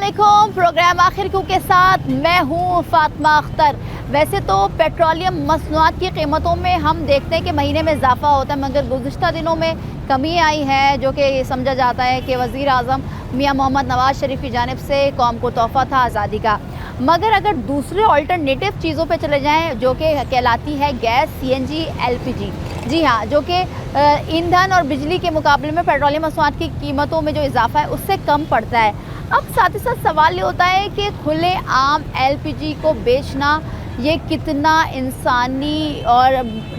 अस्सलामुअलैकुम। प्रोग्राम आखिर क्यों के साथ मैं हूँ फातिमा अख्तर। वैसे तो पेट्रोलियम मसनूआत की कीमतों में हम देखते हैं कि महीने में इजाफा होता है, मगर गुज़िश्ता दिनों में कमी आई है, जो कि समझा जाता है कि वज़ीर आज़म मियां मोहम्मद नवाज शरीफ की जानिब से कौम को तोहफ़ा था आज़ादी का। मगर अगर दूसरे अल्टरनेटिव चीज़ों पे चले जाएं, जो कि कहलाती है गैस, सीएनजी, एलपीजी, जी हाँ, जो कि ईंधन और बिजली के मुकाबले में पेट्रोलियम मसनूआत की कीमतों में जो इजाफा है उससे कम पड़ता है। अब साथ ही साथ सवाल ये होता है कि खुले आम एलपीजी को बेचना ये कितना इंसानी और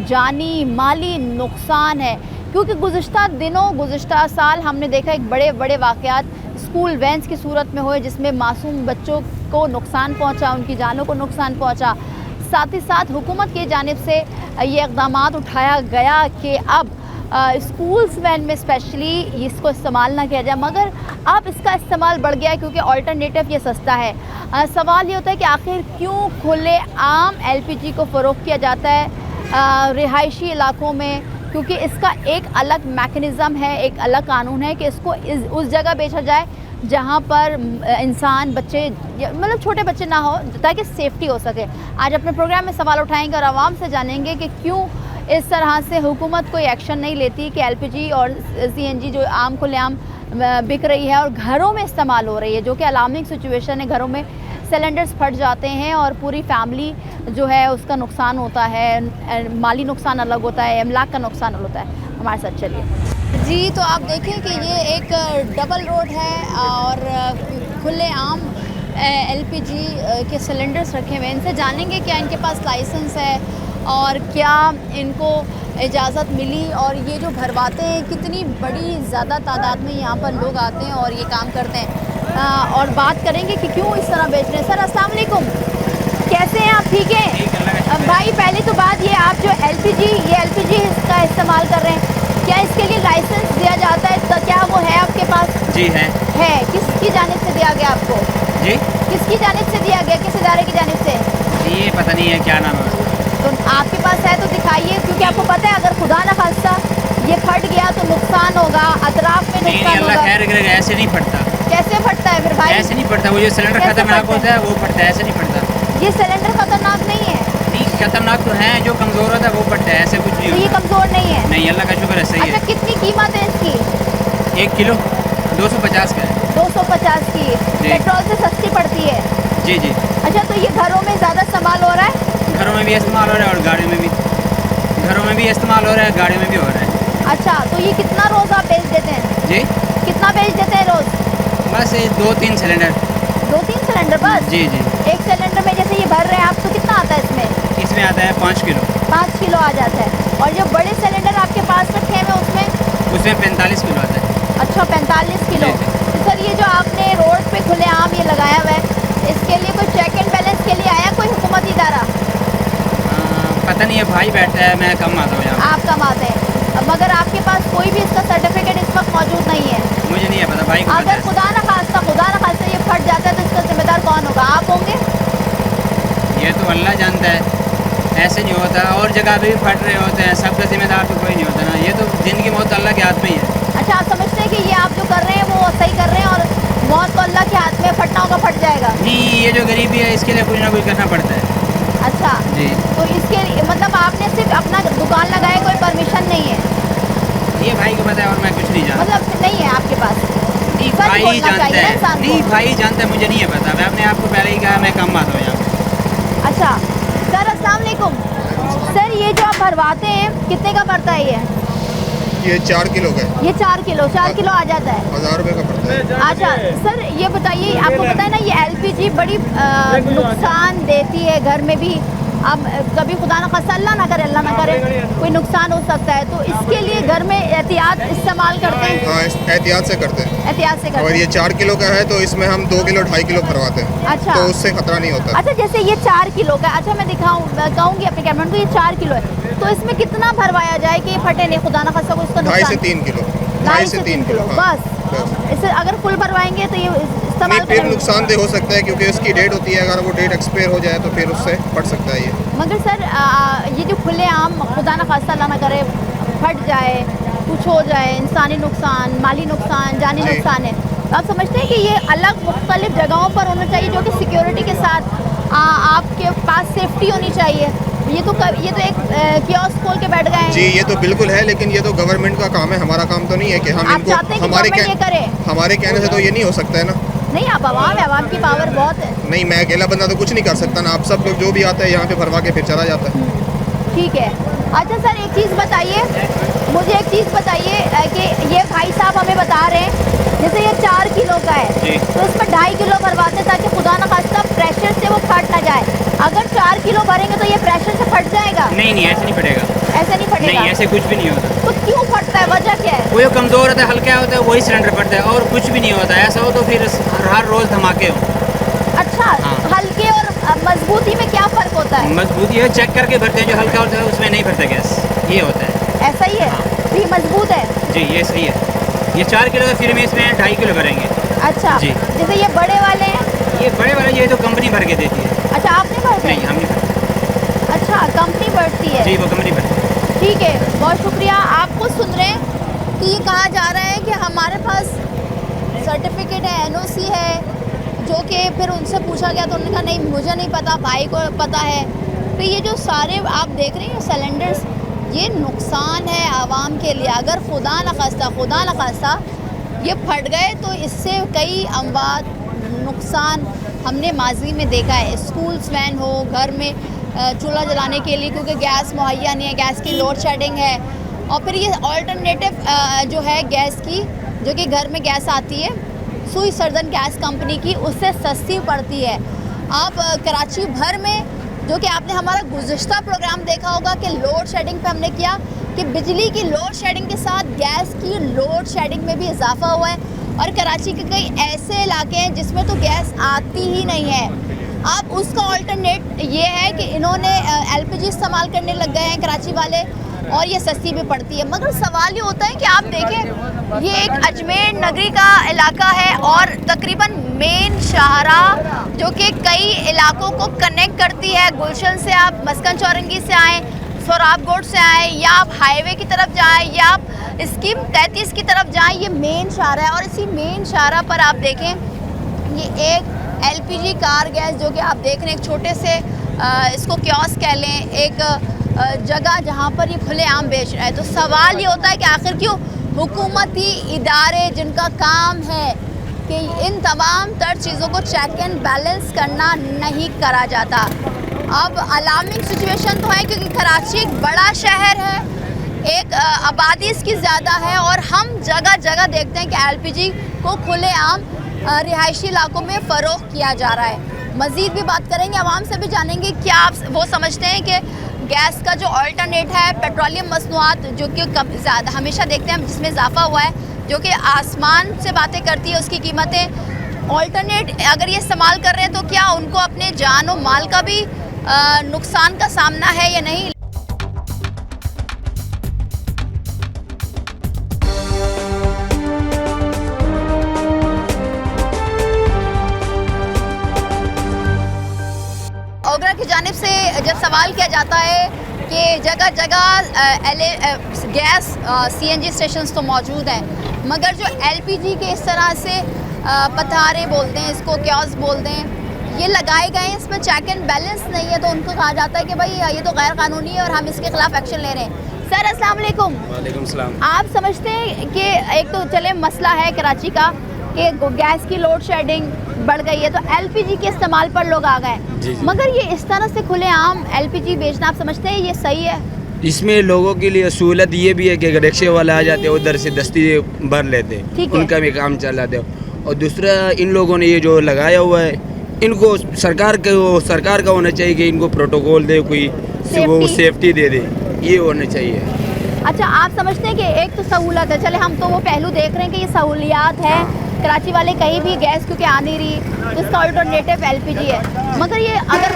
जानी माली नुकसान है, क्योंकि गुज़िश्ता दिनों, गुज़िश्ता साल हमने देखा एक बड़े बड़े वाक़यात स्कूल वैन्स की सूरत में हुए, जिसमें मासूम बच्चों को नुकसान पहुंचा, उनकी जानों को नुकसान पहुंचा। साथ ही साथ हुकूमत की जानिब से ये इक़दामात उठाया गया कि अब स्कूल्स वैन में स्पेशली इसको इस्तेमाल ना किया जाए, मगर अब इसका इस्तेमाल बढ़ गया है क्योंकि अल्टरनेटिव ये सस्ता है। सवाल ये होता है कि आखिर क्यों खुले आम एलपीजी को फ़रोग़ किया जाता है रिहायशी इलाकों में, क्योंकि इसका एक अलग मैकेनिज़्म है, एक अलग कानून है कि इसको उस जगह बेचा जाए जहाँ पर इंसान, बच्चे, मतलब छोटे बच्चे ना हो, ताकि सेफ्टी हो सके। आज अपने प्रोग्राम में सवाल उठाएंगे और आवाम से जानेंगे कि क्यों इस तरह से हुकूमत कोई एक्शन नहीं लेती कि एलपीजी और सीएनजी जो आम खुलेआम बिक रही है और घरों में इस्तेमाल हो रही है, जो कि अलार्मिंग सिचुएशन है। घरों में सिलेंडर्स फट जाते हैं और पूरी फैमिली जो है उसका नुकसान होता है, माली नुकसान अलग होता है, अमलाक का नुकसान अलग होता है। हमारे साथ चलिए जी। तो आप देखें कि ये एक डबल रोड है और खुले आम एलपीजी के सिलेंडर्स रखे हुए हैं। इनसे जानेंगे क्या इनके पास लाइसेंस है और क्या इनको इजाज़त मिली, और ये जो भरवाते हैं कितनी बड़ी ज़्यादा तादाद में यहाँ पर लोग आते हैं और ये काम करते हैं। और बात करेंगे कि क्यों इस तरह बेच रहे हैं। सर अस्सलाम वालेकुम, कैसे हैं आप? ठीक है भाई, पहले तो बात ये, आप जो एलपीजी का इस्तेमाल कर रहे हैं, क्या इसके लिए लाइसेंस दिया जाता है? तो क्या वो है आपके पास? जी है। किसकी जानिब से दिया गया आपको? जी, किसकी जानिब से दिया गया, किस इदारे की जानिब से? ये पता नहीं है क्या नाम है। तो आपके पास है तो दिखाइए, क्योंकि आपको पता है अगर खुदा न खास्ता ये फट गया तो नुकसान होगा, अतराफ में नुकसान होगा। खैर करेगा, ऐसे नहीं फटता। कैसे फटता है फिर भाई? ऐसे नहीं फटता, वो जो सिलेंडर खतरनाक होता है वो फटता है, ऐसे नहीं फटता। ये सिलेंडर खतरनाक नहीं है? नहीं, खतरनाक तो है, जो कमज़ोर होता है वो फटता है, ऐसे कुछ नहीं तो ये होता। कमज़ोर नहीं है? नहीं, अल्लाह का शुक्र है, सही है। अच्छा, कितनी कीमत है इसकी? 1 किलो 250 का है। 250 की? पेट्रोल से सस्ती पड़ती है? जी जी। अच्छा, तो ये घरों में ज़्यादा इस्तेमाल हो रहा है? घरों में भी इस्तेमाल हो रहा है और गाड़ियों में भी। घरों में भी इस्तेमाल हो रहा है, गाड़ियों में भी हो रहा है। अच्छा, तो ये कितना रोज़ आप बेच देते हैं? जी, कितना बेच देते हैं रोज़? बस 2-3 सिलेंडर। 2-3 सिलेंडर बस? जी जी। एक सिलेंडर में जैसे ये भर रहे हैं आप, तो कितना आता है इसमें? इसमें आता है 5 किलो। 5 किलो आ जाता है। और जो बड़े सिलेंडर आपके पास रखे हैं उसमें 45 किलो आता है। अच्छा, 45 किलो। जी। तो सर ये जो आपने रोड पे खुलेआम ये लगाया हुआ है, इसके लिए कोई चेक एंड बैलेंस के लिए आया कोई हुकूमती इदारा? पता नहीं है, भाई बैठता है, मैं कम आता हूँ यहाँ। आप कम आते हैं, मगर आपके पास कोई भी इसका सर्टिफिकेट इस वक्त मौजूद नहीं है? मुझे नहीं है पता, भाई को पता अगर है। खुदा न खास्ता ये फट जाता है तो इसका जिम्मेदार कौन होगा? आप होंगे? ये तो अल्लाह जानता है, ऐसे नहीं होता। और जगह पे भी फट रहे होते हैं, सबका जिम्मेदार तो कोई नहीं होता ना। ये तो ज़िंदगी मौत अल्लाह के हाथ में ही है। अच्छा, आप समझते हैं कि ये आप जो कर रहे हैं वो सही कर रहे हैं और मौत तो अल्लाह के हाथ में, फटना होगा फट जाएगा? नहीं, ये जो गरीबी है इसके लिए कुछ ना कुछ करना पड़ता है। अच्छा जी। तो इसके लिए मतलब आपने सिर्फ अपना दुकान लगाए, कोई परमिशन नहीं है? ये भाई को पता है और मैं कुछ नहीं जानता। मतलब नहीं है आपके पास? नहीं, सच भाई बोलना जानता चाहिए ना है। इंसान को। नहीं, भाई जानता है, मुझे नहीं है पता। मैं अपने आप को पहले ही कहा, मैं कम आता हूँ यहाँ। अच्छा सर, अस्सलाम वालेकुम। सर ये जो आप भरवाते हैं कितने का पड़ता है ये 4 किलो का है। ये 4 किलो आ जाता है? 1000 रुपये का पड़ता है। अच्छा सर, ये बताइए, आपको पता है ना ये एलपीजी बड़ी नुकसान देती है घर में भी। अब कभी खुदा न खास्ता, अल्लाह ना करे, कोई नुकसान हो सकता है, तो इसके लिए घर में एहतियात इस्तेमाल करते हैं? हाँ, एहतियात से करते हैं। एहतियात से करते और हैं। ये 4 किलो का है तो इसमें हम 2 किलो 2.5 किलो भरवाते हैं। अच्छा, तो उससे खतरा नहीं होता। अच्छा जैसे ये 4 किलो का, अच्छा मैं कहूँगी अपने कैमरामैन को, ये 4 किलो है, तो इसमें कितना भरवाया जाए कि ये फटे नहीं, खुदा न खास्ता को इसका 2.5 नुकसान? से 3 किलो। 2.5 से 3 किलो हाँ, बस? इससे अगर फुल भरवाएंगे तो ये नहीं, इस्तेमाल फिर नुकसानदेह हो सकता है क्योंकि उसकी डेट होती है। अगर वो डेट एक्सपायर हो जाए तो फिर उससे फट सकता है ये। मगर सर ये जो खुलेआम, खुदा न खास्ता अल्लाह ना करे, फट जाए, कुछ हो जाए, इंसानी नुकसान, माली नुकसान, जानी जी। नुकसान है, आप समझते हैं कि ये अलग मुख्तलिफ जगहों पर होना चाहिए जो कि सिक्योरिटी के साथ आपके पास सेफ्टी होनी चाहिए। ये तो एक कियोस्क खोल के बैठ गए हैं। जी ये तो बिल्कुल है, लेकिन ये तो गवर्नमेंट का काम है, हमारा काम तो नहीं है कि हम आप चाहते हैं कि गवर्नमेंट ये करे? हमारे कहने से तो ये नहीं हो सकता है ना। नहीं, आप आवाम है, आवाम की पावर बहुत है। नहीं, मैं अकेला बंदा तो कुछ नहीं कर सकता ना, आप सब लोग जो भी आता है यहाँ पे भरवा के फिर चला जाता है। ठीक है। अच्छा सर, एक चीज़ बताइए मुझे, एक चीज़ बताइए कि ये भाई साहब हमें बता रहे हैं जैसे ये 4 किलो का है जी। तो इस पर 2.5 किलो भरवाते ताकि खुदा न खास्ता प्रेशर से वो फट ना जाए। अगर 4 किलो भरेंगे तो ये प्रेशर से फट जाएगा? नहीं ऐसे नहीं फटेगा। ऐसे नहीं फटेगा? नहीं, ऐसे कुछ भी नहीं होता। तो क्यों फटता है, वजह क्या है? वो जो कमज़ोर होता है, हल्का होता है, वही सिलेंडर फटता है और कुछ भी नहीं होता। ऐसा हो तो फिर हर रोज़ धमाके हो। अच्छा, हाँ। हल्के और मजबूती में क्या फ़र्क होता है? मजबूती है चेक करके भरते हैं, जो हल्का होता है उसमें नहीं भरता गैस, ये होता है। ऐसा ही है? हाँ। ये मजबूत है? जी ये सही है। ये 4 किलो का, फिर में इसमें 2.5 किलो भरेंगे। अच्छा जी। जैसे ये बड़े वाले हैं? ये बड़े वाले ये तो कंपनी भर के देती है। अच्छा, आपने भरते नहीं, हैं? हम नहीं भरते। अच्छा, कंपनी भरती है। जी वो कंपनी भरती है। ठीक है, बहुत शुक्रिया। आपको सुन रहे हैं कि ये कहा जा रहा है कि हमारे पास सर्टिफिकेट है, एनओसी है, जो कि फिर उनसे पूछा गया तो उन्होंने कहा नहीं मुझे नहीं पता, भाई को पता है। तो ये जो सारे आप देख रहे हैं सिलेंडर्स, ये नुकसान है आवाम के लिए। अगर खुदा न खास्ता ये फट गए तो इससे कई अमवात नुकसान हमने माजी में देखा है। स्कूल्स वैन हो, घर में चूल्हा जलाने के लिए क्योंकि गैस मुहैया नहीं है, गैस की लोड शेडिंग है, और फिर ये ऑल्टरनेटिव जो है गैस की, जो कि घर में गैस आती है सुई सर्जन गैस कंपनी की, उससे सस्ती पड़ती है। आप कराची भर में, जो कि आपने हमारा गुज़िश्ता प्रोग्राम देखा होगा कि लोड शेडिंग पे हमने किया कि बिजली की लोड शेडिंग के साथ गैस की लोड शेडिंग में भी इजाफा हुआ है, और कराची के कई ऐसे इलाके हैं जिसमें तो गैस आती ही नहीं है। अब उसका ऑल्टरनेट ये है कि इन्होंने एलपीजी इस्तेमाल करने लग गए हैं कराची वाले, और ये सस्ती भी पड़ती है। मगर सवाल ये होता है कि आप देखें, ये एक अजमेर नगरी का इलाका है और तकरीबन मेन शाहराह जो कि कई इलाकों को कनेक्ट करती है। गुलशन से आप मस्कन चौरंगी से आएँ, सोराबगोट से आएँ, या आप हाईवे की तरफ जाएँ, या आप स्कीम 33 की तरफ जाएँ, ये मेन शाहराह है। और इसी मेन शाहराह पर आप देखें, ये एक एलपीजी कार गैस जो कि आप देख रहे हैं, एक छोटे से इसको कियोस्क कह लें, एक जगह जहाँ पर ये खुलेआम बेच रहा है। तो सवाल ये होता है कि आखिर क्यों हुकूमती इदारे जिनका काम है कि इन तमाम तर चीज़ों को चेक एंड बैलेंस करना नहीं करा जाता। अब अलार्मिंग सिचुएशन तो है क्योंकि कराची एक बड़ा शहर है, एक आबादी इसकी ज़्यादा है, और हम जगह जगह देखते हैं कि एलपीजी को खुलेआम रिहायशी इलाकों में फ़रोख्त किया जा रहा है। मज़ीद भी बात करेंगे, आवाम से भी जानेंगे क्या आप वो समझते हैं कि गैस का जो अल्टरनेट है पेट्रोलियम मसनूआत, जो कि ज़्यादा हमेशा देखते हैं जिसमें इजाफा हुआ है, जो कि आसमान से बातें करती है, उसकी कीमतें अल्टरनेट अगर ये इस्तेमाल कर रहे हैं तो क्या उनको अपने जान और माल का भी नुकसान का सामना है या नहीं। ओगरा की जानिब से जब सवाल किया जाता है कि जगह जगह गैस सीएनजी स्टेशंस तो मौजूद हैं, मगर जो एलपीजी के इस तरह से पथारे बोलते हैं, इसको कियोस्क बोलते हैं, ये लगाए गए हैं, इसमें चेक एंड बैलेंस नहीं है, तो उनको कहा जाता है कि भाई ये तो गैर कानूनी है और हम इसके खिलाफ एक्शन ले रहे हैं। सर अस्सलाम वालेकुम। वालेकुम सलाम। आप समझते हैं कि एक तो चले मसला है कराची का कि गैस की लोड शेडिंग बढ़ गई है, तो एलपीजी के इस्तेमाल पर लोग आ गए, मगर ये इस तरह से खुलेआम एलपीजी बेचना आप समझते हैं ये सही है? इसमें लोगों के लिए सहूलत ये भी है कि अगर रिक्शे वाला आ जाते हैं उधर से दस्ती भर लेते, उनका भी काम चलाते हो। और दूसरा, इन लोगों ने ये जो लगाया हुआ है, इनको सरकार का होना चाहिए कि इनको प्रोटोकॉल दे, कोई वो सेफ्टी दे दे, ये होना चाहिए। अच्छा, आप समझते हैं कि एक तो सहूलत है, चले हम तो वो पहलू देख रहे हैं कि ये सहूलियात है, कराची वाले कहीं भी गैस क्योंकि आ नहीं रही, तो इसका अल्टरनेटिव एलपीजी है, मगर ये अगर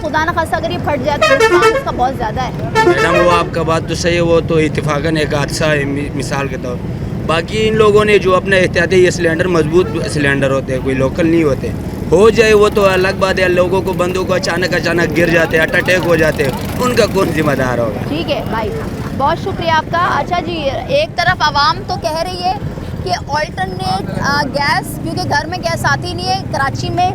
खुदा न खास्ता अगर ये फट जाए तो नुकसान इसका बहुत ज़्यादा है। मैडम वो आपका बात तो सही है, वो तो इत्तेफाकन एक हादसा है मिसाल के तौर। बाकी इन लोगों ने जो अपना एहतियाती, ये सिलेंडर मजबूत सिलेंडर होते हैं, कोई लोकल नहीं होते, हो जाए वो तो अलग बात है। लोगों को बंदों को अचानक गिर जाते हैं, हार्ट अटैक हो जाते हैं, उनका कौन जिम्मेदार होगा। ठीक है भाई, बहुत शुक्रिया आपका। अच्छा जी, एक तरफ आवाम तो कह रही है कि ऑल्टरनेट गैस, क्योंकि घर में गैस आती नहीं है, कराची में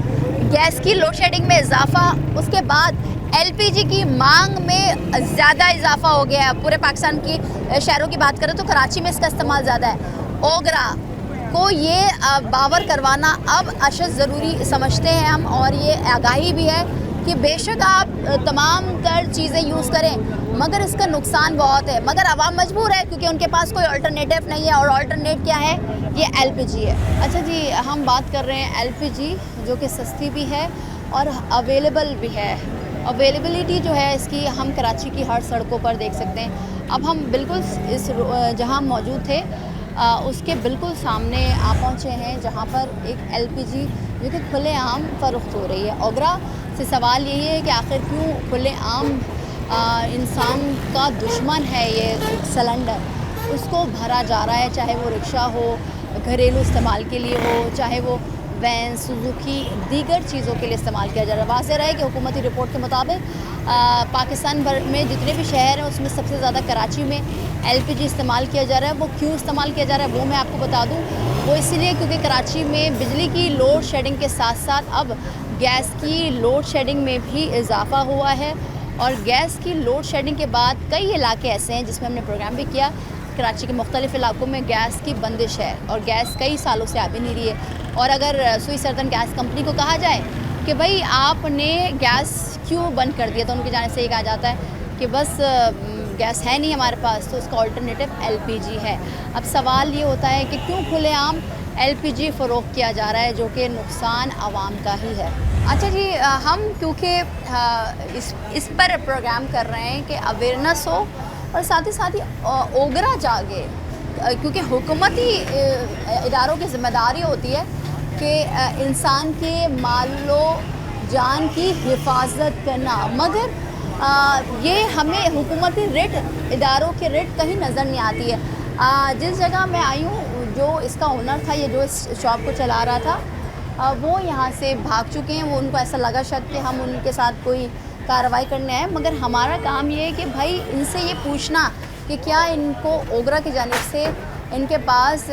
गैस की लोड शेडिंग में इजाफा, उसके बाद एलपीजी की मांग में ज़्यादा इजाफा हो गया है। पूरे पाकिस्तान की शहरों की बात करें तो कराची में इसका इस्तेमाल ज़्यादा है। ओगरा को ये बावर करवाना अब अशद ज़रूरी समझते हैं हम, और ये आगाही भी है कि बेशक आप तमाम तर चीज़ें यूज़ करें मगर इसका नुकसान बहुत है, मगर आवाम मजबूर है क्योंकि उनके पास कोई अल्टरनेटिव नहीं है, और अल्टरनेट क्या है, ये एलपीजी है। अच्छा जी, हम बात कर रहे हैं एलपीजी जो कि सस्ती भी है और अवेलेबल भी है। अवेलेबिलिटी जो है इसकी हम कराची की हर सड़कों पर देख सकते हैं। अब हम बिल्कुल इस जहाँ मौजूद थे उसके बिल्कुल सामने आ पहुँचे हैं जहाँ पर एक एलपीजी जो कि खुलेआम फ़रोख्त हो रही है। ओगरा से सवाल यही है कि आखिर क्यों खुलेआम इंसान का दुश्मन है ये सिलेंडर, उसको भरा जा रहा है, चाहे वो रिक्शा हो, घरेलू इस्तेमाल के लिए हो, चाहे वो वैन, सुजुकी, दीगर चीज़ों के लिए इस्तेमाल किया जा रहा है। वाज़ेह रहा है कि हुकूमती रिपोर्ट के मुताबिक पाकिस्तान भर में जितने भी शहर हैं उसमें सबसे ज़्यादा कराची में एलपीजी इस्तेमाल किया जा रहा है। वो क्यों इस्तेमाल किया जा रहा है वो मैं आपको बता दूं, वो इसलिए क्योंकि कराची में बिजली की लोड शेडिंग के साथ साथ अब गैस की लोड शेडिंग में भी इजाफा हुआ है, और गैस की लोड शेडिंग के बाद कई इलाके ऐसे हैं जिसमें हमने प्रोग्राम भी किया, कराची के मुख्तलिफ इलाकों में गैस की बंदिश है और गैस कई सालों से आ भी नहीं रही है। और अगर सुई सर्दन गैस कंपनी को कहा जाए कि भाई आपने गैस क्यों बंद कर दिया, तो उनकी जाने से ये कहा जाता है कि बस गैस है नहीं हमारे पास, तो उसका अल्टरनेटिव एलपीजी है। अब सवाल ये होता है कि क्यों खुलेआम एलपीजी फ़रोख्त किया जा रहा है जो कि नुकसान आवाम का ही है। अच्छा जी, हम क्योंकि इस पर प्रोग्राम कर रहे हैं कि अवेयरनेस हो और साथ ही ओगरा जागे, क्योंकि हुकूमती इदारों की ज़िम्मेदारी होती है कि इंसान के मालो जान की हिफाजत करना, मगर ये हमें हुकूमती रेट इदारों के रेट कहीं नज़र नहीं आती है। जिस जगह मैं आई हूँ, जो इसका ओनर था, ये जो इस शॉप को चला रहा था, वो यहाँ से भाग चुके हैं। वो उनको ऐसा लगा शायद कि हम उनके साथ कोई कार्रवाई करने आए, मगर हमारा काम ये है कि भाई इनसे ये पूछना कि क्या इनको ओगरा की जानिब से इनके पास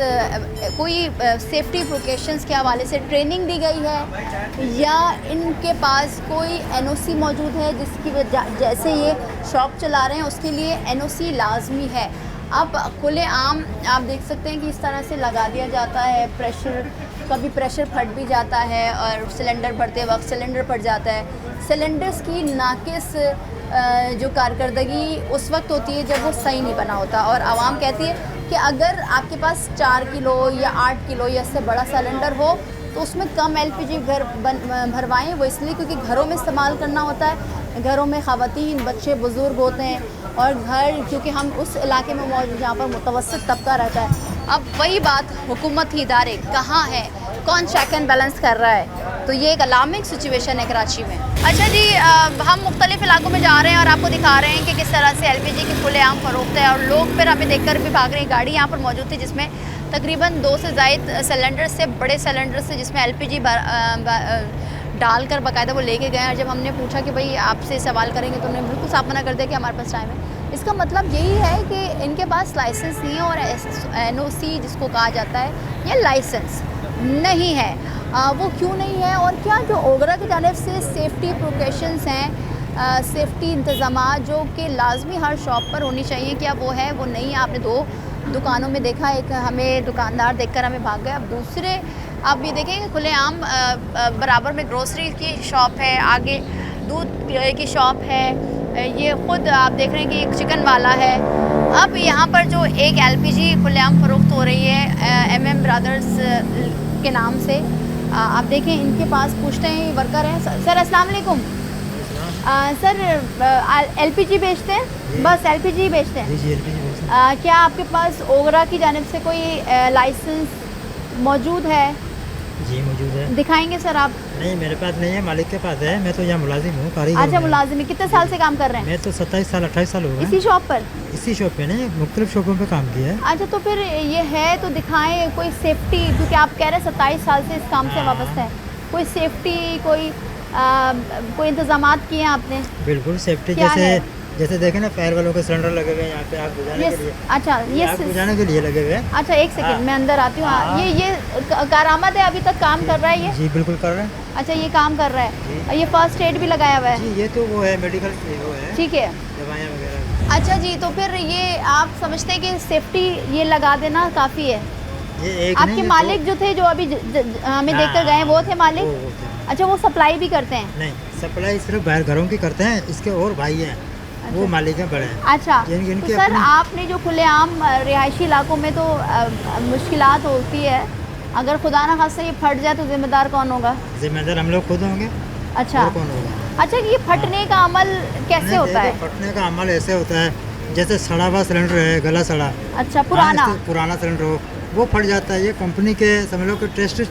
कोई सेफ्टी प्रिकॉशंस के हवाले से ट्रेनिंग दी गई है, या इनके पास कोई एनओसी मौजूद है जिसकी वजह जैसे ये शॉप चला रहे हैं उसके लिए एनओसी लाजमी है। अब खुलेआम आप देख सकते हैं कि इस तरह से लगा दिया जाता है, प्रेशर, कभी प्रेशर फट भी जाता है और सिलेंडर भरते वक्त सिलेंडर फट जाता है। सिलेंडर्स की नाकिस जो कारकर्दगी उस वक्त होती है जब वो सही नहीं बना होता, और आवाम कहती है कि अगर आपके पास 4 किलो या 8 किलो या इससे बड़ा सिलेंडर हो तो उसमें कम एलपीजी भरवाएं। वो इसलिए क्योंकि घरों में इस्तेमाल करना होता है, घरों में ख़वातीन, बच्चे, बुज़ुर्ग होते हैं, और घर क्योंकि हम उस इलाके में मौजूद जहाँ पर मुतवस्सित तबका रहता है। अब वही बात, हुकूमती इदारे कहाँ हैं, कौन चेक एंड बैलेंस कर रहा है, तो ये एक अलार्मिंग सिचुएशन है कराची में। अच्छा जी, हम मुख्तलिफ इलाकों में जा रहे हैं और आपको दिखा रहे हैं कि किस तरह से एलपीजी की खुलेआम फ़रोख्त है, और लोग फिर हमें देखकर भी भाग रहे हैं। गाड़ी यहाँ पर मौजूद थी जिसमें तकरीबन 2 से ज़ायद सिलेंडर से, बड़े सिलेंडर से, जिसमें एलपीजी डालकर बाकायदा वो लेके गए। और जब हमने पूछा कि भाई आपसे सवाल करेंगे तो उन्होंने बिल्कुल साफ मना कर दिया कि हमारे पास टाइम है। इसका मतलब यही है कि इनके पास लाइसेंस नहीं है, और एनओसी जिसको कहा जाता है, ये लाइसेंस नहीं है। वो क्यों नहीं है, और क्या जो ओगरा की जानिब से सेफ्टी प्रिकॉशंस हैं, सेफ्टी इंतज़ामात जो कि लाजमी हर शॉप पर होनी चाहिए, क्या वो है, वो नहीं है। आपने 2 दुकानों में देखा, एक हमें दुकानदार देखकर हमें भाग गए, अब दूसरे आप ये देखें खुलेआम बराबर में ग्रोसरी की शॉप है, आगे दूध की शॉप है, ये ख़ुद आप देख रहे हैं कि एक चिकन वाला है। अब यहाँ पर जो एक एलपीजी खुलेआम फ़रोख्त हो रही है MM ब्रदर्स के नाम से, आप देखें इनके पास पूछते हैं, वर्कर हैं। सर अस्सलाम वालेकुम। सर एलपीजी बेचते हैं? बस एलपीजी बेचते हैं? जी एलपीजी बेचते हैं। क्या आपके पास ओगरा की जानिब से कोई लाइसेंस मौजूद है? जी मौजूद है। दिखाएंगे सर आप? नहीं, मेरे पास नहीं है, मालिक के पास है। मैं तो यहाँ मुलाजिम हूँ, कारीगर। अच्छा, मुलाजिम है। कितने साल से काम कर रहे हैं? मैं तो 27 साल 28 साल हो गए इसी शॉप पर? इसी शॉप पे नहीं, मुख्तलिफ शॉपों पे काम किया है। अच्छा, तो फिर ये है तो दिखाएं कोई सेफ्टी, क्योंकि आप कह रहे हैं 27 साल से इस काम से वाबस्ता है, कोई सेफ्टी कोई इंतजामात किए हैं आपने? बिल्कुल सेफ्टी, जैसे जैसे देखें ना फायर वालों के सिलेंडर लगे हुए हैं यहाँ पे आग बुझाने के लिए। अच्छा ये आग बुझाने के लिए लगे हुए हैं। अच्छा एक सेकंड मैं अंदर आती हूँ। हाँ, ये कारआमद है, अभी तक काम कर रहा है ये? जी बिल्कुल कर रहे हैं। अच्छा ये काम कर रहा है, ये फर्स्ट एड भी लगाया हुआ है? जी ये तो वो है मेडिकल वो है, ठीक है, दवाइयाँ वगैरह। अच्छा जी, तो फिर ये आप समझते हैं कि सेफ्टी ये लगा देना काफ़ी है? ये एक आपके नहीं, ये मालिक जो थे, जो अभी हमें देखकर गए, वो थे मालिक? वो थे। अच्छा वो सप्लाई भी करते हैं? नहीं, सप्लाई सिर्फ बाहर घरों की करते हैं, इसके और भाई हैं वो मालिक हैं बड़े हैं। अच्छा इनके तो सर आपने जो खुलेआम रिहायशी इलाकों में तो मुश्किलात होती है, अगर खुदा ना खास्ता ये फट जाए तो जिम्मेदार कौन होगा? जिम्मेदार हम लोग खुद होंगे। अच्छा और कौन होगा? अच्छा ये फटने का अमल कैसे होता है? फटने का अमल ऐसे होता है, जैसे सड़ा हुआ सिलेंडर है, गला सड़ा, अच्छा पुराना पुराना सिलेंडर हो, वो फट जाता है। ये कंपनी के समझ लो कि टेस्ट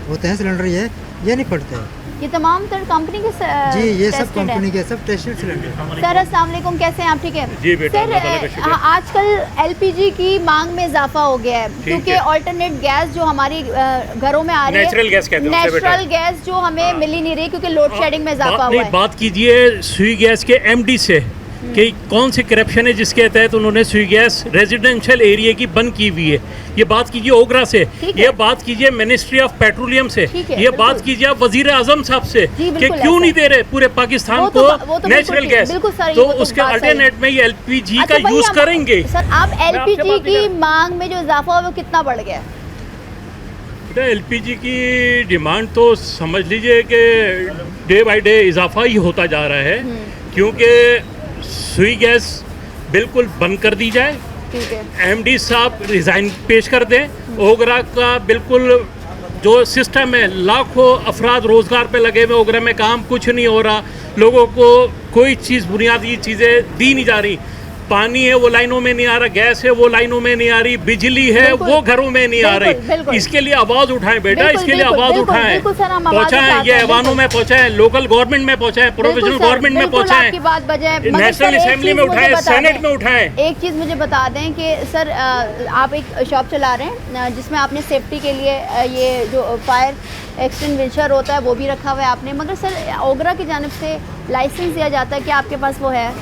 होते हैं सिलेंडर, ये नहीं फटते। ये तमाम तर कंपनी के जी ये सब कंपनी के सब टेस्टेड सिलेंडर। सर अस्सलाम वालेकुम, कैसे हैं आप? ठीक है जी बेटा, सर आजकल एलपीजी की मांग में इजाफा हो गया है, क्योंकि अल्टरनेट गैस जो हमारी घरों में आ रही है, नेचुरल गैस कहते हैं उसे बेटा। नेचुरल गैस जो हमें मिल ही नहीं रही, क्योंकि लोड शेडिंग में इजाफा हुआ है। बात कीजिए सुई गैस के एमडी से कि कौन सी करप्शन है जिसके तहत उन्होंने सुई गैस रेजिडेंशियल एरिया की बंद की हुई है। ये बात कीजिए ओगरा से, ये बात कीजिए मिनिस्ट्री ऑफ पेट्रोलियम से, ये बात कीजिए आप वजीर आजम साहब से कि क्यों नहीं दे रहे पूरे पाकिस्तान को नेचुरल गैस, तो उसके अल्टरनेट में ये एलपीजी का यूज करेंगे। सर आप एलपीजी की मांग में जो इजाफा हुआ वो कितना बढ़ गया? एलपीजी की डिमांड तो समझ लीजिए कि डे बाय डे इजाफा ही होता जा रहा है, क्योंकि सुई गैस बिल्कुल बंद कर दी जाए, ठीक है, एमडी साहब रिज़ाइन पेश कर दें, ओगरा का बिल्कुल जो सिस्टम है, लाखों अफराद रोज़गार पे लगे हुए, ओगरा में काम कुछ नहीं हो रहा, लोगों को कोई चीज़ बुनियादी चीज़ें दी नहीं जा रही। पानी है वो लाइनों में नहीं आ रहा, गैस है वो लाइनों में नहीं आ रही, बिजली है वो घरों में नहीं आ रही। इसके लिए आवाज़ उठाएं बेटा, इसके लिए आवाज़ उठाएं, पहुँचाएं, ये ऐवानों में पहुँचाएं, लोकल गवर्नमेंट में पहुँचाएं, प्रोविजनल गवर्नमेंट में पहुँचाएं, नेशनल असेंबली में उठाएं, सेनेट में उठाएं। एक चीज़ मुझे बता दें कि सर आप एक शॉप चला रहे हैं जिसमें आपने सेफ्टी के लिए ये जो फायर एक्सटिंग्विशर होता है वो भी रखा हुआ है आपने, मगर सर ओगरा की जानिब से लाइसेंस दिया जाता है, क्या आपके पास वो है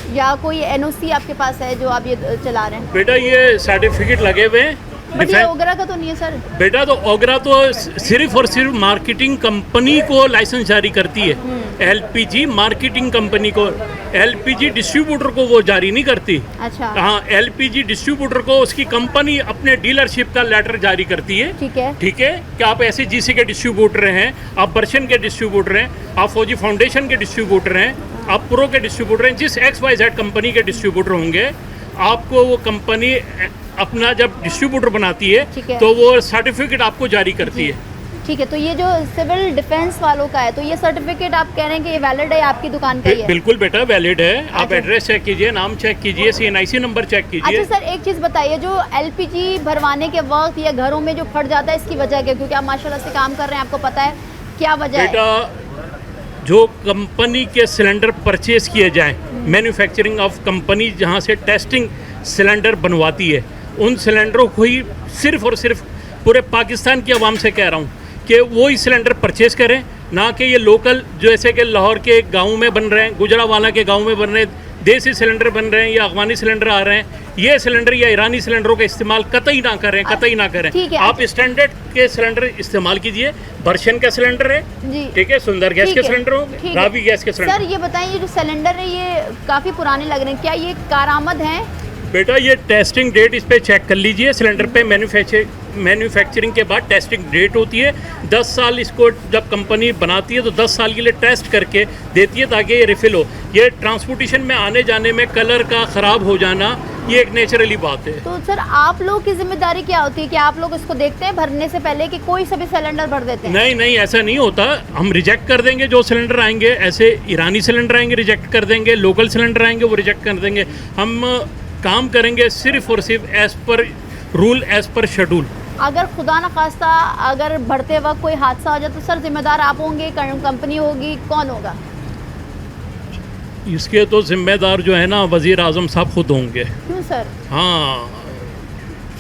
या कोई एनओसी आपके पास है जो आप ये चला रहे हैं? बेटा ये सर्टिफिकेट लगे हुए हैं, बट ये ओगरा का तो नहीं है सर। बेटा तो ओगरा तो सिर्फ और सिर्फ मार्केटिंग कंपनी को लाइसेंस जारी करती है, एलपीजी मार्केटिंग कंपनी को, एलपीजी डिस्ट्रीब्यूटर को वो जारी नहीं करती। अच्छा हाँ, एलपीजी डिस्ट्रीब्यूटर को उसकी कंपनी अपने डीलरशिप का लेटर जारी करती है। ठीक है, ठीक है, कि आप ऐसे जीसी के डिस्ट्रीब्यूटर हैं, आप बर्शन के डिस्ट्रीब्यूटर हैं, आप फौजी फाउंडेशन के डिस्ट्रीब्यूटर हैं, आप प्रो के डिस्ट्रीब्यूटर हैं, जिस XYZ कंपनी के डिस्ट्रीब्यूटर होंगे, आपको वो कंपनी अपना जब डिस्ट्रीब्यूटर बनाती है तो वो सर्टिफिकेट आपको जारी करती है। ठीक है, तो ये जो सिविल डिफेंस वालों का है, तो ये सर्टिफिकेट आप कह रहे हैं कि ये वैलिड है, आपकी दुकान का ही है? बिल्कुल बेटा वैलिड है। आप एड्रेस चेक कीजिए, नाम चेक कीजिए, CNIC नंबर चेक कीजिए। अच्छा सर एक चीज़ बताइए, जो एलपीजी भरवाने के वक्त या घरों में जो फट जाता है, इसकी वजह क्या? क्योंकि आप माशाल्लाह से काम कर रहे हैं, आपको पता है क्या वजह है? बेटा जो कंपनी के सिलेंडर परचेज किए जाएं, मैन्युफैक्चरिंग ऑफ कंपनी जहां से टेस्टिंग सिलेंडर बनवाती है, उन सिलेंडरों को ही सिर्फ और सिर्फ पूरे पाकिस्तान की आवाम से कह रहा हूं कि वो ही सिलेंडर परचेज करें, ना कि ये लोकल जैसे कि लाहौर के गाँव में बन रहे हैं, गुजरावाला के गाँव में बन रहे हैं, देसी सिलेंडर बन रहे हैं या अफगानी सिलेंडर आ रहे हैं, ये सिलेंडर या ईरानी सिलेंडरों का इस्तेमाल कतई ना करें, कतई ना करें। आप स्टैंडर्ड के सिलेंडर इस्तेमाल कीजिए, बर्शन का सिलेंडर है, ठीक है, सुंदर गैस के सिलेंडर हो, रावी गैस के सिलेंडर। सर ये बताएं, ये जो सिलेंडर है ये काफ़ी पुराने लग रहे हैं, क्या ये कारआमद हैं? बेटा ये टेस्टिंग डेट इस पे चेक कर लीजिए, सिलेंडर पे मैन्युफैक्चरिंग के बाद टेस्टिंग डेट होती है, 10 साल इसको जब कंपनी बनाती है तो 10 साल के लिए टेस्ट करके देती है ताकि ये रिफिल हो। ये ट्रांसपोर्टेशन में आने जाने में कलर का ख़राब हो जाना ये एक नेचुरली बात है। तो सर आप लोग की जिम्मेदारी क्या होती है कि आप लोग इसको देखते हैं भरने से पहले कि कोई सभी सिलेंडर भर देते हैं? नहीं नहीं, ऐसा नहीं होता, हम रिजेक्ट कर देंगे जो सिलेंडर आएंगे, ऐसे ईरानी सिलेंडर आएंगे रिजेक्ट कर देंगे, लोकल सिलेंडर आएंगे वो रिजेक्ट कर देंगे। हम काम करेंगे सिर्फ और सिर्फ as per rule, as per schedule. अगर खुदा न खास्ता अगर भरते वक्त कोई हादसा हो जाए तो सर जिम्मेदार आप होंगे, कंपनी होगी, कौन होगा? इसके तो जिम्मेदार जो है ना वजीर आजम साहब खुद होंगे। क्यों सर? हाँ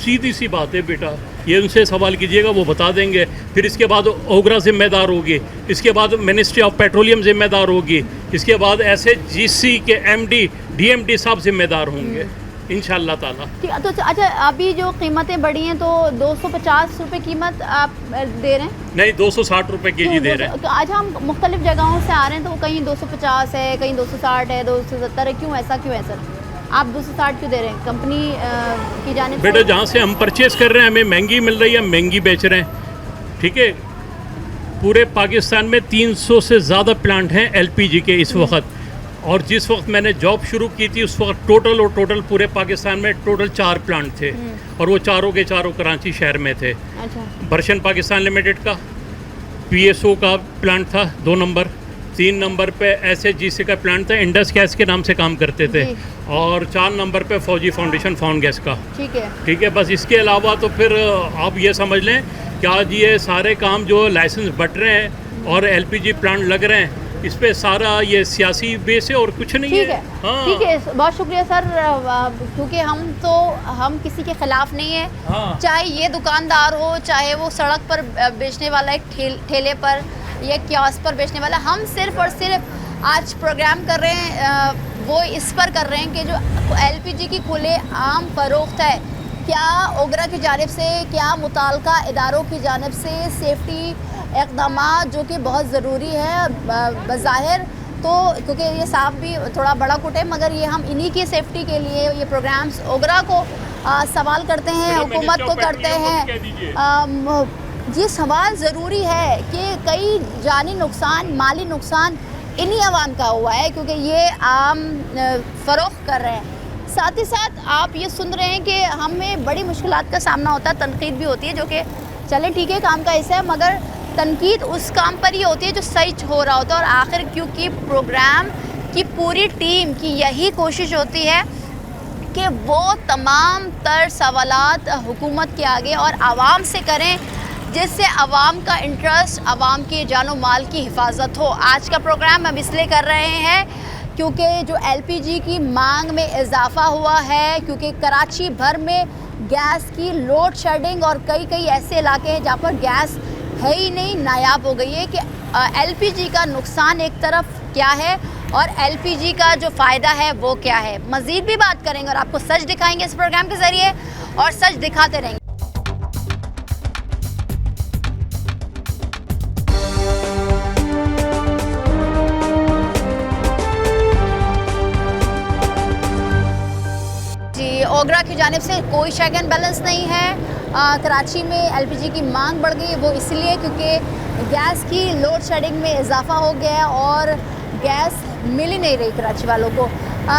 सीधी सी बात है बेटा, ये उनसे सवाल कीजिएगा, वो बता देंगे। फिर इसके बाद ओगरा जिम्मेदार होगी, इसके बाद मिनिस्ट्री ऑफ पेट्रोलियम जिम्मेदार होगी, इसके बाद SHGC के MD DMD साहब जिम्मेदार होंगे इंशाअल्लाह ताला। ठीक है, तो अच्छा अभी जो कीमतें बढ़ी हैं तो 250 रुपये कीमत आप दे रहे हैं? नहीं, 260 रुपये केजी दे रहे हैं। आज हम मुख्तलिफ जगहों से आ रहे हैं तो कहीं 250 है, कहीं 260 है, 270 है, क्यों ऐसा क्यों है सर? आप 260 क्यों दे रहे हैं? कंपनी की जानिब बेटा जहाँ से हम परचेस कर रहे हैं हमें महंगी मिल रही है, हम महंगी बेच रहे हैं। ठीक है, पूरे पाकिस्तान में 300 से ज़्यादा प्लांट हैं LPG के इस वक्त, और जिस वक्त मैंने जॉब शुरू की थी उस वक्त टोटल पूरे पाकिस्तान में टोटल 4 प्लांट थे, और वो चारों के चारों कराची शहर में थे। अच्छा। बर्शन पाकिस्तान लिमिटेड का PSO का प्लांट था 2 नंबर, 3 नंबर पे SHGC का प्लांट था, इंडस गैस के नाम से काम करते थे, और 4 नंबर पे फौजी फाउंडेशन फाउंड गैस का। ठीक है, बस इसके अलावा तो फिर आप ये समझ लें कि आज ये सारे काम जो लाइसेंस बट रहे हैं और LPG प्लांट लग रहे हैं, इस पे सारा ये सियासी बेस है और कुछ नहीं है। हाँ। ठीक है, बहुत शुक्रिया सर, क्योंकि हम किसी के खिलाफ नहीं है। हाँ। चाहे ये दुकानदार हो, चाहे वो सड़क पर बेचने वाला एक ठेले पर या कियोस्क पर बेचने वाला, हम सिर्फ और सिर्फ आज प्रोग्राम कर रहे हैं वो इस पर कर रहे हैं कि जो LPG की खुले आम फरोख्त है, क्या ओगरा की जानिब से, क्या मुताल्लिका इदारों की जानिब से सेफ्टी इक़दाम जो कि बहुत ज़रूरी है बज़ाहिर, तो क्योंकि ये साहब भी थोड़ा बड़ा कुटे, मगर ये हम इन्हीं की सेफ्टी के लिए ये प्रोग्राम्स ओगरा को सवाल करते हैं, हुकूमत को करते हैं। ये सवाल ज़रूरी है कि कई जानी नुकसान, माली नुकसान इन्हीं अवाम का हुआ है क्योंकि ये आम फ़रोख्त कर रहे हैं। साथ ही साथ आप ये सुन रहे हैं कि हमें बड़ी मुश्किलात का सामना होता है, तनकीद भी होती है, जो कि चले ठीक है काम का हिस्सा है, मगर तनकीद उस काम पर ही होती है जो सही हो रहा होता है। और आखिर क्योंकि प्रोग्राम की पूरी टीम की यही कोशिश होती है कि वो तमाम तर सवालात हुकूमत के आगे और आवाम से करें, जिससे आवाम का इंटरेस्ट, आवाम की जानो माल की हिफाजत हो। आज का प्रोग्राम हम इसलिए कर रहे हैं क्योंकि जो LPG की मांग में इजाफ़ा हुआ है, क्योंकि कराची भर में गैस की लोड शेडिंग और कई ऐसे इलाके हैं जहाँ पर गैस है ही नहीं, नायाब हो गई है कि LPG का नुकसान एक तरफ क्या है और LPG का जो फ़ायदा है वो क्या है। मज़ीद भी बात करेंगे और आपको सच दिखाएंगे इस प्रोग्राम के ज़रिए, और सच दिखाते रहेंगे। ओगरा की जानिब से कोई चेक एंड बैलेंस नहीं है। कराची में LPG की मांग बढ़ गई, वो इसलिए क्योंकि गैस की लोड शेडिंग में इजाफा हो गया और गैस मिल ही नहीं रही कराची वालों को।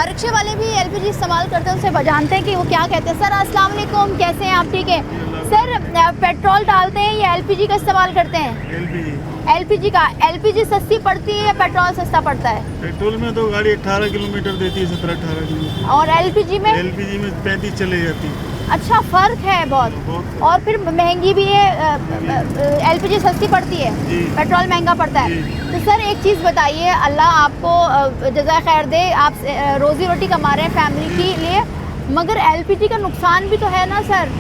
रिक्शे वाले भी LPG इस्तेमाल करते हैं, उनसे जानते हैं कि वो क्या कहते हैं। सर अस्सलाम वालेकुम, कैसे हैं आप? ठीक है सर, पेट्रोल डालते हैं या LPG का इस्तेमाल करते हैं? LPG का। LPG सस्ती पड़ती है या पेट्रोल सस्ता पड़ता है? पेट्रोल में तो गाड़ी 18 किलोमीटर देती है, 17-18 किलोमीटर, और LPG में 35 चले जाती है। अच्छा, फ़र्क है बहुत। और फिर महंगी भी है, LPG सस्ती पड़ती है, पेट्रोल महंगा पड़ता है। तो सर एक चीज़ बताइए, अल्लाह आपको जज़ा खैर दे, आप रोज़ी रोटी कमा रहे हैं फैमिली के लिए, मगर LPG का नुकसान भी तो है ना सर?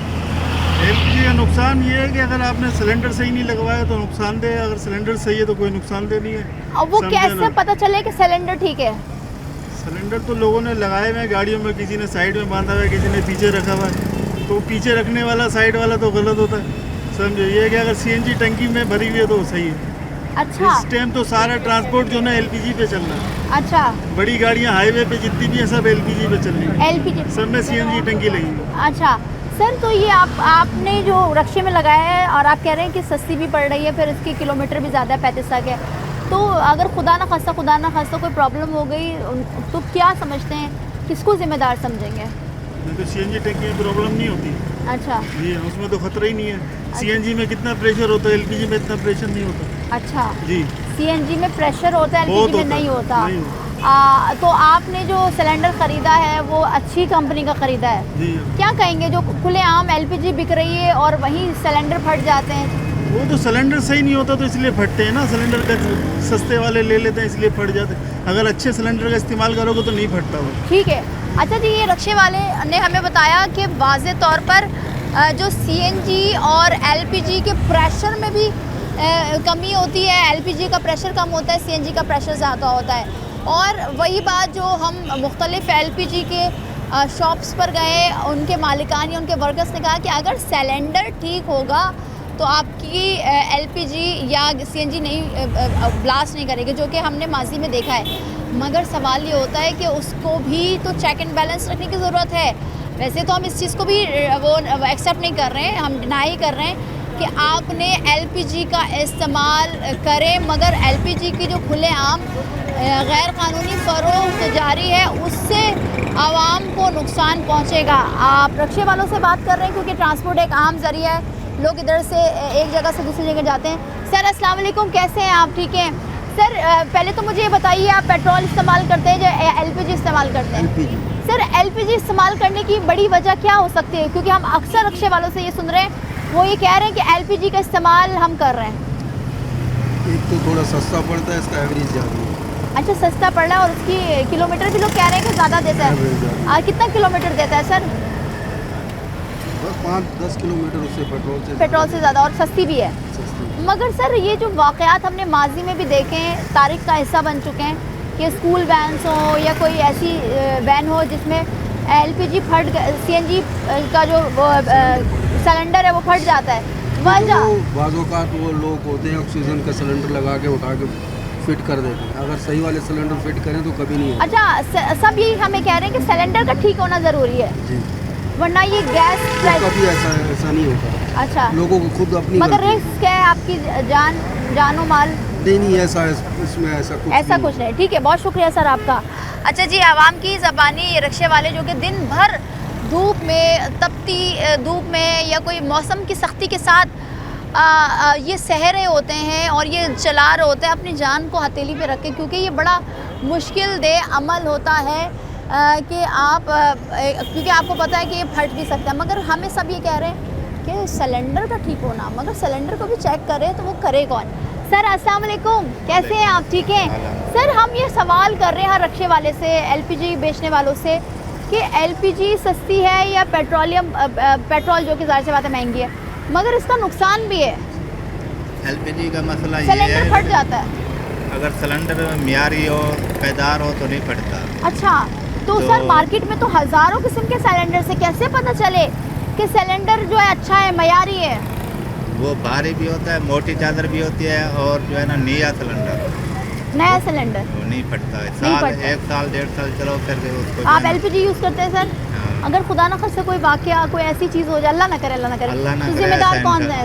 LPG का नुकसान ये है कि अगर आपने सिलेंडर सही नहीं लगवाया तो नुकसान दे, अगर सिलेंडर सही है तो कोई नुकसान दे नहीं है। और वो कैसे पता चले कि सिलेंडर ठीक है? सिलेंडर तो लोगों ने लगाए हुए गाड़ियों में, किसी ने साइड में बांधा हुआ है, किसी ने पीछे रखा हुआ है, तो पीछे रखने वाला साइड वाला तो गलत होता है, समझो। ये है कि अगर CNG टंकी में भरी हुई है तो सही है। अच्छा, इस टाइम तो सारा ट्रांसपोर्ट जो ना LPG पे चल रहा है। अच्छा, बड़ी गाड़ियाँ हाईवे पे जितनी भी है सब LPG पे चल रही है, LPG सब में CNG टंकी लगी है। अच्छा सर, तो ये आपने जो रक्शे में लगाया है और आप कह रहे हैं कि सस्ती भी पड़ रही है, फिर इसके किलोमीटर भी ज़्यादा है, 35 तक है, तो अगर खुदा ना खास्ता कोई प्रॉब्लम हो गई तो क्या समझते हैं, किसको ज़िम्मेदार समझेंगे? तो CNG टंकी में प्रॉब्लम नहीं होती। अच्छा जी, उसमें तो खतरा ही नहीं है। CNG में कितना प्रेशर होता है, LPG में इतना प्रेशर नहीं होता। अच्छा जी, CNG में प्रेशर होता है, LPG में नहीं होता। तो आपने जो सिलेंडर ख़रीदा है वो अच्छी कंपनी का ख़रीदा है? जी। क्या कहेंगे जो खुलेआम LPG बिक रही है और वहीं सिलेंडर फट जाते हैं? वो तो सिलेंडर सही नहीं होता तो इसलिए फटते हैं ना, सिलेंडर का सस्ते वाले ले लेते हैं इसलिए फट जाते हैं। अगर अच्छे सिलेंडर का इस्तेमाल करोगे तो नहीं फटता वो। ठीक है। अच्छा जी, ये रक्शे वाले ने हमें बताया कि वाज़े तौर पर जो सीएनजी और एलपीजी के प्रेशर में भी कमी होती है। एलपीजी का प्रेशर कम होता है, सीएनजी का प्रेशर ज़्यादा होता है। और वही बात जो हम मुख्तलिफ एलपीजी के शॉप्स पर गए, उनके मालिकान या उनके वर्कर्स ने कहा कि अगर सिलेंडर ठीक होगा तो आपकी एलपीजी या सीएनजी नहीं ब्लास्ट नहीं करेगी, जो कि हमने माजी में देखा है। मगर सवाल ये होता है कि उसको भी तो चेक एंड बैलेंस रखने की ज़रूरत है। वैसे तो हम इस चीज़ को भी वो एक्सेप्ट नहीं कर रहे हैं, हम डिनाई कर रहे हैं कि आपने एलपीजी का इस्तेमाल करें, मगर एलपीजी की जो खुलेआम गैर कानूनी फ़रोख्त जारी है उससे आवाम को नुकसान पहुंचेगा। आप रक्शे वालों से बात कर रहे हैं क्योंकि ट्रांसपोर्ट एक आम ज़रिया है, लोग इधर से एक जगह से दूसरी जगह जाते हैं। सर अस्सलाम वालेकुम, कैसे हैं आप? ठीक हैं सर। पहले तो मुझे ये बताइए, आप पेट्रोल इस्तेमाल करते हैं या एलपीजी इस्तेमाल करते हैं? एलपीजी। सर एलपीजी इस्तेमाल करने की बड़ी वजह क्या हो सकती है? क्योंकि हम अक्सर रक्शे वालों से ये सुन रहे हैं, वो ये कह रहे हैं कि एलपीजी का इस्तेमाल हम कर रहे हैं। एक तो थोड़ा सस्ता पड़ता है, इसका एवरेज ज़्यादा है। अच्छा, सस्ता पड़ रहा है और उसकी किलोमीटर भी लोग कह रहे हैं कि ज़्यादा देता है। कितना किलोमीटर देता है सर? बस 5-10 किलोमीटर उससे पेट्रोल से ज़्यादा, और सस्ती भी है। मगर सर ये जो वाक़यात हमने माजी में भी देखे हैं, तारीख़ का हिस्सा बन चुके हैं कि स्कूल वैन्स हो या कोई ऐसी वैन हो जिसमें एलपीजी फट, सीएनजी का जो सिलेंडर है वो फट जाता है। बाज़ों का तो वो लोग होते हैं ऑक्सीजन का सिलेंडर लगा के उठा के फिट कर देते हैं। अगर सही वाले सिलेंडर फिट करें तो कभी नहीं है। अच्छा, सब यही हमें कह रहे हैं कि सिलेंडर का ठीक होना ज़रूरी है जी, वरना ये गैस तो कभी ऐसा नहीं होता। अच्छा, लोगों को खुद अपनी मगर रिस्क है आपकी जानो माल नहीं ऐसा इसमें ऐसा कुछ नहीं। ठीक है, बहुत शुक्रिया सर आपका। अच्छा जी, आवाम की ज़बानी ये रक्शे वाले जो कि दिन भर धूप में, तपती धूप में या कोई मौसम की सख्ती के साथ ये सह रहे होते हैं और ये चला रहे होते हैं अपनी जान को हथेली पे रख के, क्योंकि ये बड़ा मुश्किल दे अमल होता है कि आप क्योंकि आपको पता है कि ये फट भी सकता है। मगर हमें सब ये कह रहे हैं कि सिलेंडर का ठीक होना, मगर सिलेंडर को भी चेक करें तो वो करे कौन? सर अस्सलाम वालेकुम, कैसे हैं आप? ठीक हैं सर। हम ये सवाल कर रहे हैं रक्शे वाले से, एलपीजी बेचने वालों से, कि एलपीजी सस्ती है या पेट्रोल जो कि ज़ाहिर सी बात है महंगी है, मगर इसका नुकसान भी है। एलपीजी का मसला ये सिलेंडर है, फट जाता है। अगर सिलेंडर मियारी हो, पैदार हो तो नहीं फटता। अच्छा, तो सर मार्केट में तो हज़ारों किस्म के सिलेंडर से कैसे पता चले कि सिलेंडर जो है अच्छा है, मयारी है? वो भारी भी होता है, मोटी चादर भी होती है, और जो है ना नया सिलेंडर वो नहीं फटता है। एक साल 1.5 साल चलो फिर उसको। आप एलपीजी यूज़ करते हैं सर? हाँ। अगर खुदा न खास्ता कोई वाकया, कोई ऐसी चीज़ हो जाए, अल्लाह ना करे, तो जिम्मेदार कौन है?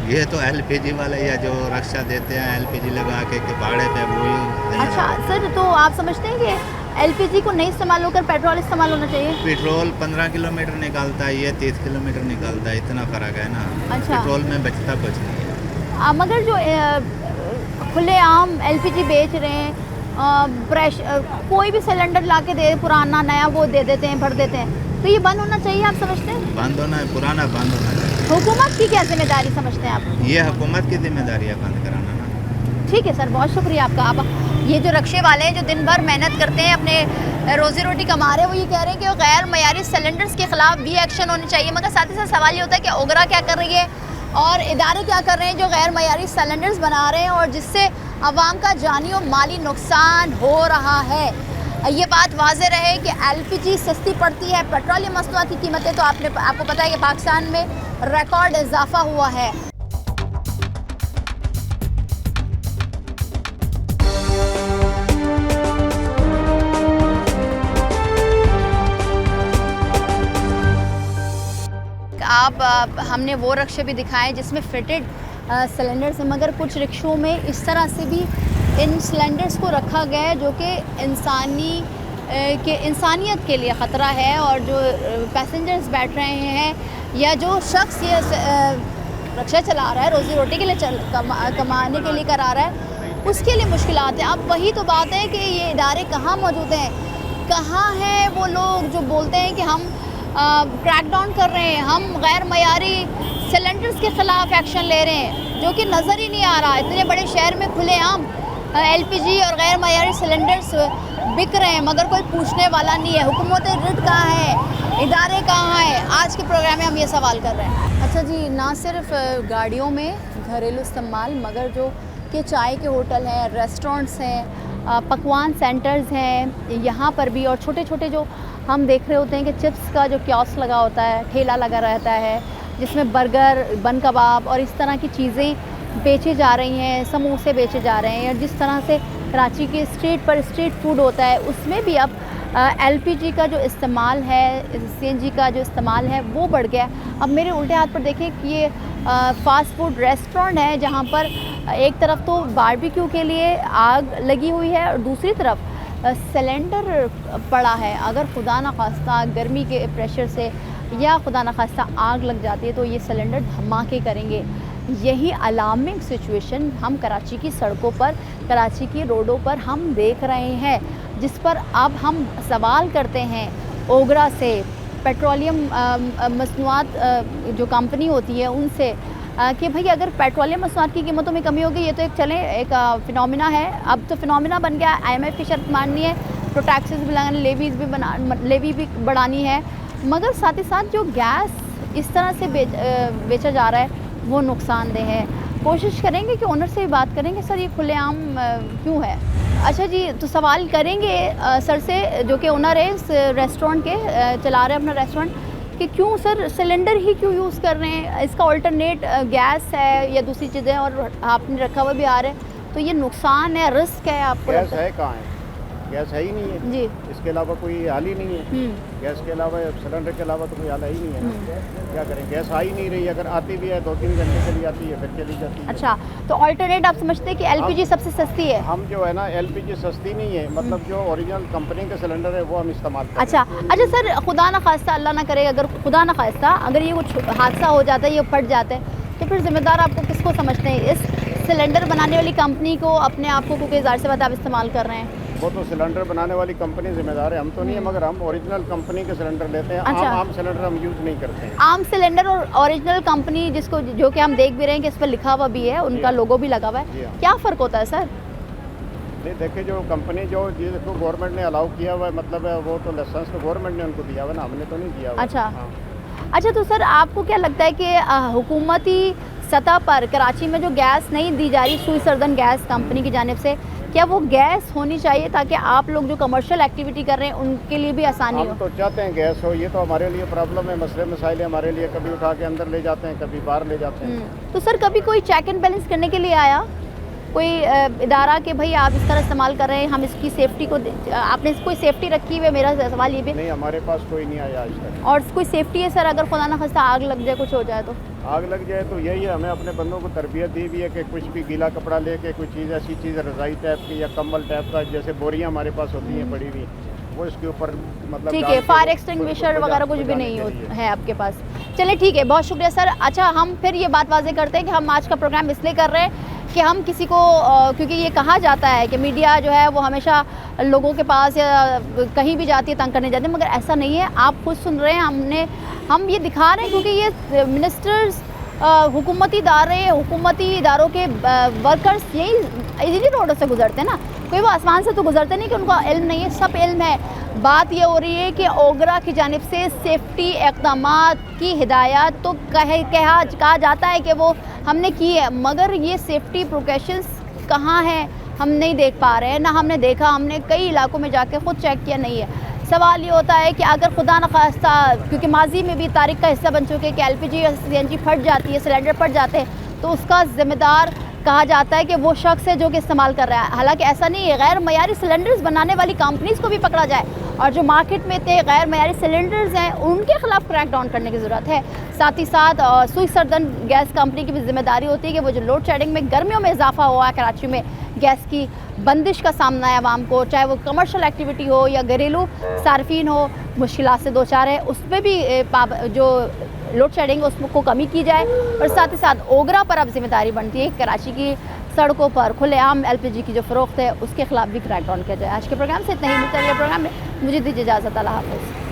ये तो एलपीजी वाले या जो रक्षा देते हैं एलपीजी लगा के भाड़े पे, वही। अच्छा सर, तो आप समझते हैं कि एलपीजी को नहीं इस्तेमाल होकर पेट्रोल इस्तेमाल होना चाहिए? पेट्रोल 15 किलोमीटर निकालता है, ये 30 किलोमीटर निकालता है, इतना फ़र्क है ना। अच्छा। पेट्रोल में बचता कुछ नहीं है। मगर जो खुलेआम एलपीजी बेच रहे हैं, कोई भी सिलेंडर ला के दे, पुराना नया वो दे देते हैं, भर देते हैं, तो ये बंद होना चाहिए, आप समझते हैं? बंद होना है, पुराना बंद होना चाहिए। हुकूमत की क्या जिम्मेदारी समझते हैं आप? ये हुकूमत की जिम्मेदारी है बंद कराना ना। ठीक है सर, बहुत शुक्रिया आपका। आप ये जो रक्शे वाले हैं जो दिन भर मेहनत करते हैं, अपने रोज़ी रोटी कमा रहे हैं, वो ये कह रहे हैं कि गैर मयारी सिलेंडर्स के ख़िलाफ़ भी एक्शन होनी चाहिए। मगर साथ ही साथ सवाल ये होता है कि ओगरा क्या कर रही है और इदारे क्या कर रहे हैं जो गैर मयारी सिलेंडर्स बना रहे हैं और जिससे आवाम का जानी और माली नुकसान हो रहा है। ये बात वाज़ेह रहे कि एलपीजी सस्ती पड़ती है, पेट्रोलियम मसनूआत की कीमतें तो आपको पता है कि पाकिस्तान में रिकॉर्ड इजाफा हुआ है। हमने वो रक्शे भी दिखाए जिसमें फिटेड सिलेंडर्स हैं, मगर कुछ रिक्शों में इस तरह से भी इन सिलेंडर्स को रखा गया है जो कि इंसानियत के लिए ख़तरा है, और जो पैसेंजर्स बैठ रहे हैं या जो शख्स ये रक्शा चला रहा है, रोज़ी रोटी के लिए कमाने के लिए करा रहा है, उसके लिए मुश्किलात हैं। अब वही तो बात है कि ये इदारे कहाँ मौजूद हैं, कहाँ हैं वो लोग जो बोलते हैं कि हम क्रैकडाउन कर रहे हैं, हम गैर मयारी सिलेंडर्स के ख़िलाफ़ एक्शन ले रहे हैं, जो कि नज़र ही नहीं आ रहा। इतने बड़े शहर में खुलेआम LPG और गैर मयारी सिलेंडर्स बिक रहे हैं मगर कोई पूछने वाला नहीं है। हुकूमत रिट कहाँ है, इदारे कहाँ हैं? आज के प्रोग्राम में हम ये सवाल कर रहे हैं। अच्छा जी, ना सिर्फ गाड़ियों में घरेलू इस्तेमाल मगर जो कि चाय के होटल हैं, रेस्टोरेंट्स हैं, पकवान सेंटर्स हैं, यहाँ पर भी, और छोटे छोटे जो हम देख रहे होते हैं कि चिप्स का जो कियोस्क लगा होता है, ठेला लगा रहता है जिसमें बर्गर, बन कबाब और इस तरह की चीज़ें बेची जा रही हैं, समोसे बेचे जा रहे हैं। और जिस तरह से कराची के स्ट्रीट पर स्ट्रीट फूड होता है उसमें भी अब LPG का जो इस्तेमाल है, CNG का जो इस्तेमाल है वो बढ़ गया। अब मेरे उल्टे हाथ पर देखें कि ये फ़ास्ट फूड रेस्टोरेंट है जहाँ पर एक तरफ तो बारबेक्यू के लिए आग लगी हुई है और दूसरी तरफ सिलेंडर पड़ा है। अगर खुदा न खास्ता गर्मी के प्रेशर से या खुदा न खास्ता आग लग जाती है तो ये सिलेंडर धमाके करेंगे। यही अलार्मिंग सिचुएशन हम कराची की सड़कों पर, कराची की रोडों पर हम देख रहे हैं, जिस पर अब हम सवाल करते हैं ओगरा से, पेट्रोलियम मसनूआत जो कंपनी होती है उनसे कि भाई अगर पेट्रोलियम मसनूआत की कीमतों में कमी होगी, ये तो एक फिनोमिना है, अब तो फिनोमिना बन गया। IMF की शर्त माननी है तो टैक्सेस भी लगाने, लेवी भी बढ़ानी है, मगर साथ ही साथ जो गैस इस तरह से बेचा जा रहा है वो नुकसानदेह है। कोशिश करेंगे कि ओनर से भी बात करेंगे, सर ये खुलेआम क्यों है? अच्छा जी, तो सवाल करेंगे सर से जो कि ओनर है इस रेस्टोरेंट के, चला रहे हैं अपना रेस्टोरेंट, कि क्यों सर सिलेंडर ही क्यों यूज़ कर रहे हैं? इसका अल्टरनेट गैस है या दूसरी चीज़ें और आपने रखा हुआ भी आ रहा है, तो ये नुकसान है, रिस्क है आपको? गैस है कहाँ है? गैस है ही नहीं है जी, इसके अलावा कोई हाल ही नहीं है। गैस के अलावा, सिलेंडर के अलावा तो कोई हाल ही नहीं है। क्या करें, गैस आ ही नहीं रही। अगर आती भी है 2-3 घंटे के लिए आती है, फिर चली जाती है। अच्छा, तो अल्टरनेट आप समझते हैं कि LPG सबसे सस्ती है? हम जो है ना, LPG सस्ती नहीं है, मतलब जो ओरिजिनल कंपनी के सिलेंडर है वो हम इस्तेमाल करते हैं। अच्छा सर, खुदा ना खास्ता, अल्लाह ना करे, अगर खुदा ना खास्ता अगर ये कुछ हादसा हो जाता है, ये फट जाता है, तो फिर जिम्मेदार आपको किसको समझते हैं? इस सिलेंडर बनाने वाली कंपनी को, अपने आप को, क्योंकि ज़ाहिर सी बात आप इस्तेमाल कर रहे हैं? वो तो सिलेंडर बनाने वाली कंपनी जिम्मेदार है, हम तो नहीं है, मगर हम ओरिजिनल कंपनी के सिलेंडर लेते हैं। अच्छा। आम सिलेंडर हम यूज़ नहीं करते हैं। आम सिलेंडर और ओरिजिनल कंपनी जिसको, जो कि हम देख भी रहे हैं कि इस पर लिखा हुआ भी है, उनका लोगो भी लगा हुआ है, क्या फ़र्क होता है सर? देखिए, जो कंपनी जो जिसको गवर्नमेंट ने अलाउ किया हुआ है, मतलब वो तो लाइसेंस तो गवर्नमेंट ने उनको दिया हुआ ना, हमने तो नहीं दिया हुआ। अच्छा। अच्छा, तो सर आपको क्या लगता है कि हुकूमती सतह पर कराची में जो गैस नहीं दी जा रही सुई सर्दन गैस कंपनी की जानिब से, क्या वो गैस होनी चाहिए ताकि आप लोग जो कमर्शियल एक्टिविटी कर रहे हैं उनके लिए भी आसानी हो? हम तो चाहते हैं गैस हो, ये तो हमारे लिए प्रॉब्लम है, मसले मसाइल हमारे लिए, कभी उठा के अंदर ले जाते हैं, कभी बाहर ले जाते हैं। तो सर कभी कोई चेक एंड बैलेंस करने के लिए आया कोई इदारा कि भाई आप इस तरह इस्तेमाल कर रहे हैं, हम इसकी सेफ्टी को, आपने कोई सेफ्टी रखी हुई है? मेरा सवाल ये भी। नहीं, हमारे पास कोई नहीं आया आज तक। और कोई सेफ्टी है सर, अगर खुदा ना खास्ता आग लग जाए, कुछ हो जाए तो? आग लग जाए तो यही है, हमें अपने बंदों को तरबियत दी भी है कि कुछ भी गीला कपड़ा लेके, कोई चीज़ ऐसी चीज़ रज़ाई टाइप की या कंबल टाइप का, जैसे बोरियां हमारे पास होती हैं पड़ी हुई, वो इसके ऊपर मतलब ठीक है, फायर एक्सटिंग्विशर वगैरह कुछ भी नहीं है आपके पास? चलिए ठीक है, बहुत शुक्रिया सर। अच्छा, हम फिर ये बात वाज़ेह करते हैं कि हम आज का प्रोग्राम इसलिए कर रहे हैं कि हम किसी को, क्योंकि ये कहा जाता है कि मीडिया जो है वो हमेशा लोगों के पास या कहीं भी जाती है तंग करने जाती है, मगर ऐसा नहीं है। आप खुद सुन रहे हैं, हम ये दिखा रहे हैं क्योंकि ये मिनिस्टर्स, हुकूमती इदारों के वर्कर्स यही इन्हीं रोडों से गुजरते हैं ना, कोई वो आसमान से तो गुजरते नहीं कि उनको इल्म नहीं है, सब इल्म है। बात ये हो रही है कि ओगरा की जानिब से सेफ्टी इक़दामात की हिदायत तो कहा जाता है कि वो हमने की है, मगर ये सेफ्टी प्रिकॉशंस कहाँ हैं हम नहीं देख पा रहे हैं, ना हमने देखा। हमने कई इलाकों में जाके ख़ुद चेक किया, नहीं है। सवाल ये होता है कि अगर खुदा न खास्ता, क्योंकि माजी में भी तारीख का हिस्सा बन चुके हैं कि LPG और CNG फट जाती है, सिलेंडर फट जाते हैं, तो उसका ज़िम्मेदार कहा जाता है कि वो शख्स है जो कि इस्तेमाल कर रहा है। हालांकि ऐसा नहीं है, गैर मयारी सिलेंडर्स बनाने वाली कंपनीज़ को भी पकड़ा जाए और जो मार्केट में इतने गैर मयारी सिलेंडर्स हैं उनके खिलाफ क्रैक डाउन करने की ज़रूरत है। साथ ही साथ सुई सर्दन गैस कंपनी की भी जिम्मेदारी होती है कि वो जो लोड शेडिंग में गर्मियों में इजाफा हुआ है, कराची में गैस की बंदिश का सामना है आवाम को, चाहे वो कमर्शियल एक्टिविटी हो या घरेलू सार्फिन हो, मुश्किलात से दो चार है, उसमें भी जो लोड शेडिंग उसको कमी की जाए। और साथ ही साथ ओगरा पर अब जिम्मेदारी बनती है कराची की सड़कों पर खुलेआम LPG की जो फ़रोख्त है उसके खिलाफ भी क्रैक डाउन किया जाए। आज के प्रोग्राम से इतना ही, मिलते हैं अगले प्रोग्राम में। मुझे दीजिए इजाज़त, अल्लाह हाफ़िज़।